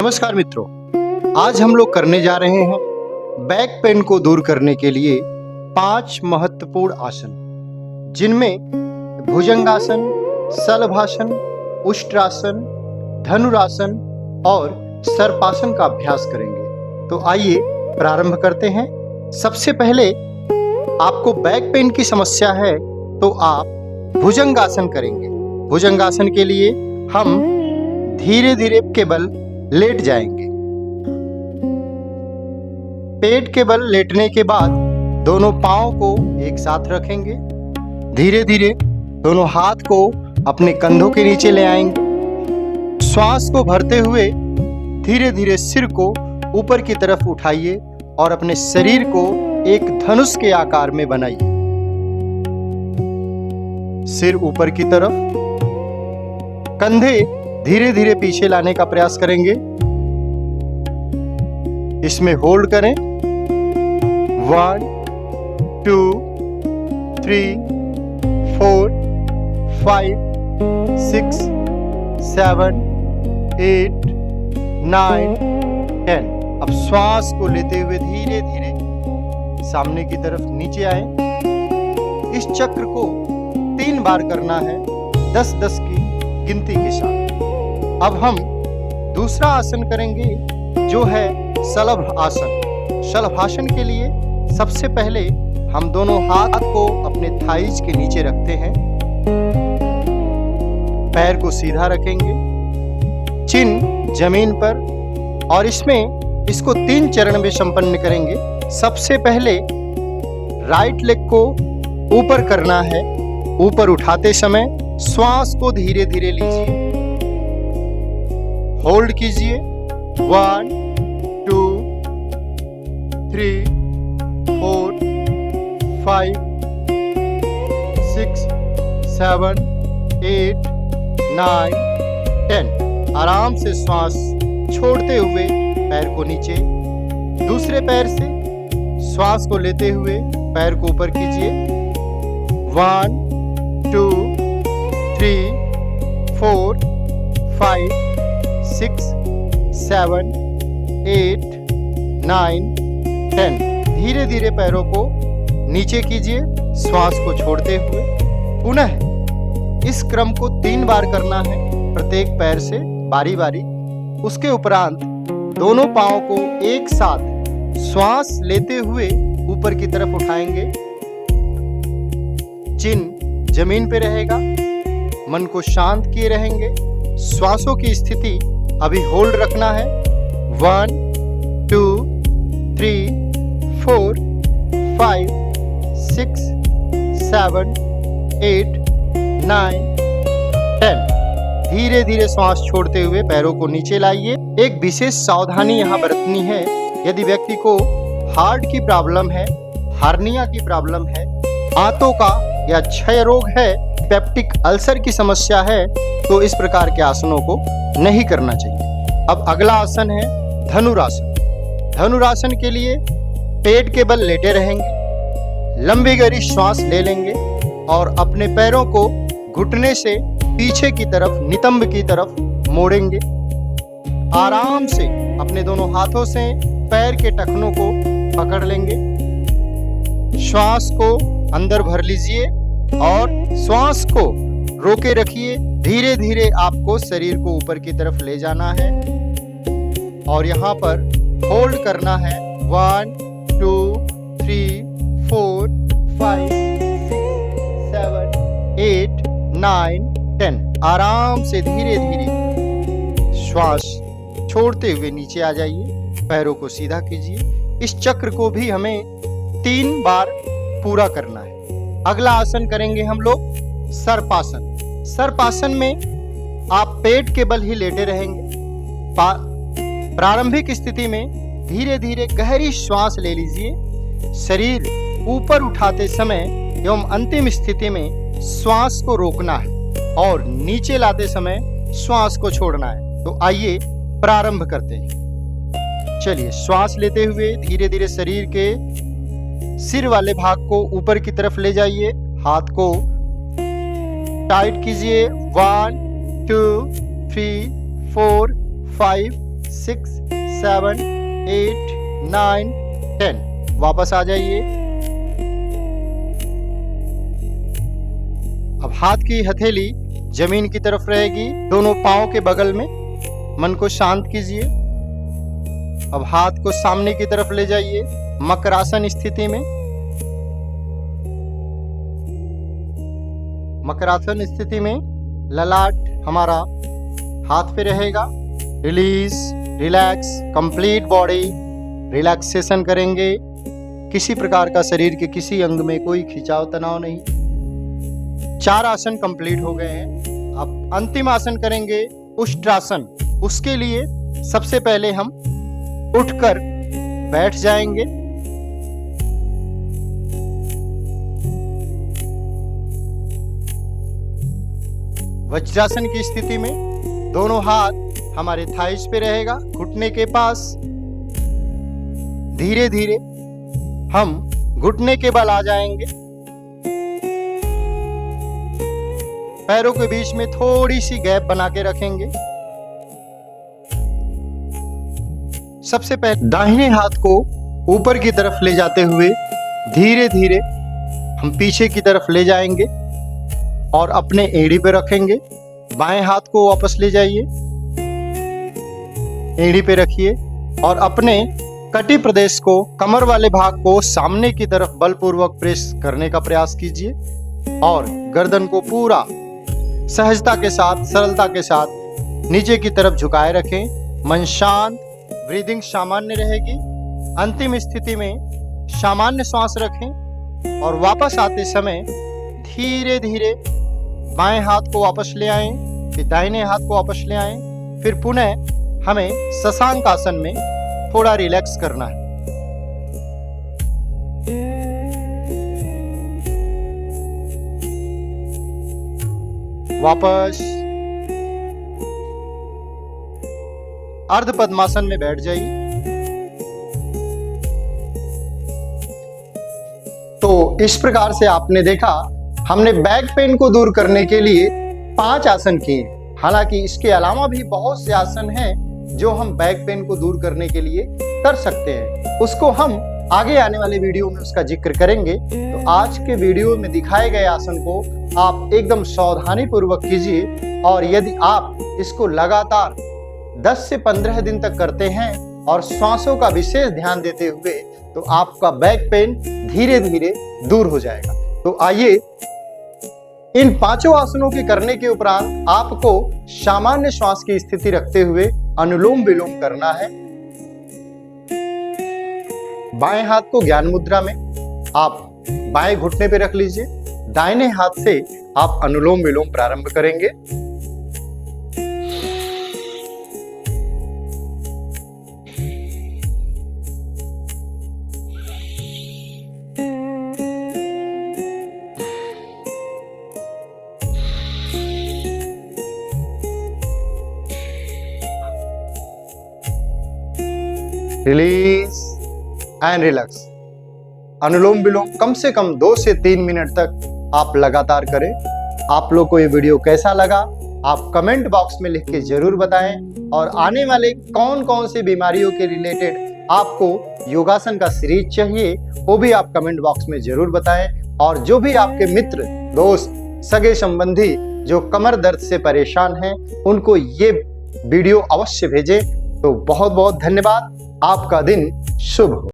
नमस्कार मित्रों, आज हम लोग करने जा रहे हैं बैक पेन को दूर करने के लिए 5 महत्वपूर्ण आसन, जिनमें भुजंगासन, शलभासन, उष्ट्रासन, धनुरासन और सर्पासन का अभ्यास करेंगे। तो आइए प्रारंभ करते हैं। सबसे पहले आपको बैक पेन की समस्या है तो आप भुजंगासन करेंगे। भुजंगासन के लिए हम धीरे धीरे केवल लेट जाएंगे। पेट के बल लेटने के बाद दोनों पांव को एक साथ रखेंगे। धीरे धीरे दोनों हाथ को अपने कंधों के नीचे ले आएंगे। श्वास को भरते हुए धीरे धीरे सिर को ऊपर की तरफ उठाइए और अपने शरीर को एक धनुष के आकार में बनाइए। सिर ऊपर की तरफ, कंधे धीरे धीरे पीछे लाने का प्रयास करेंगे। इसमें होल्ड करें। 1 2 3 4 5 6 7 8 9 10। अब श्वास को लेते हुए धीरे धीरे सामने की तरफ नीचे आए। इस चक्र को 3 बार करना है, 10-10 की गिनती के साथ। अब हम दूसरा आसन करेंगे जो है शलभ आसन। शलभासन के लिए सबसे पहले हम दोनों हाथ को अपने थाइज के नीचे रखते हैं। पैर को सीधा रखेंगे, चिन्ह जमीन पर, और इसको 3 चरण में संपन्न करेंगे। सबसे पहले राइट लेग को ऊपर करना है। ऊपर उठाते समय श्वास को धीरे धीरे लीजिए, होल्ड कीजिए। 1 2 3 4 5 6 7 8 9 10। आराम से श्वास छोड़ते हुए पैर को नीचे, दूसरे पैर से श्वास को लेते हुए पैर को ऊपर कीजिए। 1 2 3 4 5 6 7 8 9 10। धीरे धीरे पैरों को नीचे कीजिए, श्वास को छोड़ते हुए। पुनः इस क्रम को 3 बार करना है, प्रत्येक पैर से बारी बारी। उसके उपरांत दोनों पांव को एक साथ श्वास लेते हुए ऊपर की तरफ उठाएंगे। चिन्ह जमीन पे रहेगा, मन को शांत किए रहेंगे। श्वासों की स्थिति अभी होल्ड रखना है। 1 2 3 4 5 6 7 8 9 10। धीरे धीरे श्वास छोड़ते हुए पैरों को नीचे लाइए। एक विशेष सावधानी यहाँ बरतनी है। यदि व्यक्ति को हार्ट की प्रॉब्लम है, हार्निया की प्रॉब्लम है, आंतों का या क्षय रोग है, पेप्टिक अल्सर की समस्या है, तो इस प्रकार के आसनों को नहीं करना चाहिए। अब अगला आसन है धनुरासन। धनुरासन के लिए पेट के बल लेटे रहेंगे, लंबी गहरी श्वास ले लेंगे और अपने पैरों को घुटने से पीछे की तरफ, नितंब की तरफ मोड़ेंगे। आराम से अपने दोनों हाथों से पैर के टखनों को पकड़ लेंगे। श्वास को अंदर भर लीजिए और श्वास को रोके रखिए। धीरे धीरे आपको शरीर को ऊपर की तरफ ले जाना है और यहाँ पर होल्ड करना है। 1 2 3 4 5 6 7 8 9 10। आराम से धीरे धीरे श्वास छोड़ते हुए नीचे आ जाइए, पैरों को सीधा कीजिए। इस चक्र को भी हमें 3 बार पूरा करना है। अगला आसन करेंगे हम लोग सर्पासन। सर्पासन में आप पेट के बल ही लेटे रहेंगे। प्रारंभिक स्थिति में धीरे धीरे गहरी श्वास ले लीजिए। शरीर ऊपर उठाते समय एवं अंतिम स्थिति में श्वास को रोकना है और नीचे लाते समय श्वास को छोड़ना है। तो आइए प्रारंभ करते हैं। चलिए, श्वास लेते हुए धीरे धीरे शरीर के सिर वाले भाग को ऊपर की तरफ ले जाइए। हाथ को टाइट कीजिए। 1 2 3 4 5 6, 7, 8, 9, 10। वापस आ जाइए। अब हाथ की हथेली जमीन की तरफ रहेगी, दोनों पांव के बगल में। मन को शांत कीजिए। अब हाथ को सामने की तरफ ले जाइए मकरासन स्थिति में। मकरासन स्थिति में ललाट हमारा हाथ पे रहेगा। Release, relax, complete body relaxation करेंगे। किसी प्रकार का शरीर के किसी अंग में कोई खिंचाव तनाव नहीं। 4 आसन कंप्लीट हो गए हैं। अब अंतिम आसन करेंगे उष्ट्रासन। उसके लिए सबसे पहले हम उठकर बैठ जाएंगे। वज्रासन की स्थिति में दोनों हाथ हमारे थाइस पे रहेगा, घुटने के पास। धीरे धीरे हम घुटने के बल आ जाएंगे। पैरों के बीच में थोड़ी सी गैप बना के रखेंगे। सबसे पहले दाहिने हाथ को ऊपर की तरफ ले जाते हुए धीरे धीरे हम पीछे की तरफ ले जाएंगे और अपने एड़ी पे रखेंगे। बाएं हाथ को वापस ले जाइए, एड़ी पे रखिए और अपने कटी प्रदेश को, कमर वाले भाग को सामने की तरफ बलपूर्वक प्रेस करने का प्रयास कीजिए और गर्दन को पूरा सहजता के साथ, सरलता के साथ नीचे की तरफ झुकाए रखें। मन शांत, ब्रीदिंग सामान्य रहेगी। अंतिम स्थिति में सामान्य श्वास रखें और वापस आते समय धीरे धीरे बाएं हाथ को वापस ले आएं, फिर दाहिने हाथ को वापस ले आएं। फिर पुनः हमें शशांक आसन में थोड़ा रिलैक्स करना है। वापस अर्ध पद्मासन में बैठ जाइए। तो इस प्रकार से आपने देखा, हमने बैक पेन को दूर करने के लिए 5 आसन किए। हालांकि इसके अलावा भी बहुत से आसन हैं जो हम बैक पेन को दूर करने के लिए कर सकते हैं। उसको हम आगे आने वाले वीडियो में उसका जिक्र करेंगे। तो आज के वीडियो में दिखाए गए आसन को आप एकदम सावधानी पूर्वक कीजिए और यदि आप इसको लगातार 10 से 15 दिन तक करते हैं और श्वासों का विशेष ध्यान देते हुए, तो आपका बैक पेन धीरे धीरे दूर हो जाएगा। तो आइए, इन 5 आसनों के करने के उपरांत आपको सामान्य श्वास की स्थिति रखते हुए अनुलोम विलोम करना है। बाएं हाथ को ज्ञान मुद्रा में आप बाएं घुटने पे रख लीजिए। दाहिने हाथ से आप अनुलोम विलोम प्रारंभ करेंगे। Release and relax. अनुलोम विलोम कम से कम 2 से 3 मिनट तक आप लगातार करें। आप लोग को ये वीडियो कैसा लगा आप कमेंट बॉक्स में लिख के जरूर बताएं और आने वाले कौन कौन सी बीमारियों के रिलेटेड आपको योगासन का सीरीज चाहिए वो भी आप कमेंट बॉक्स में जरूर बताएं। और जो भी आपके मित्र, दोस्त, सगे संबंधी जो कमर दर्द से परेशान हैं उनको ये वीडियो अवश्य भेजें। तो बहुत बहुत धन्यवाद। आपका दिन शुभ हो।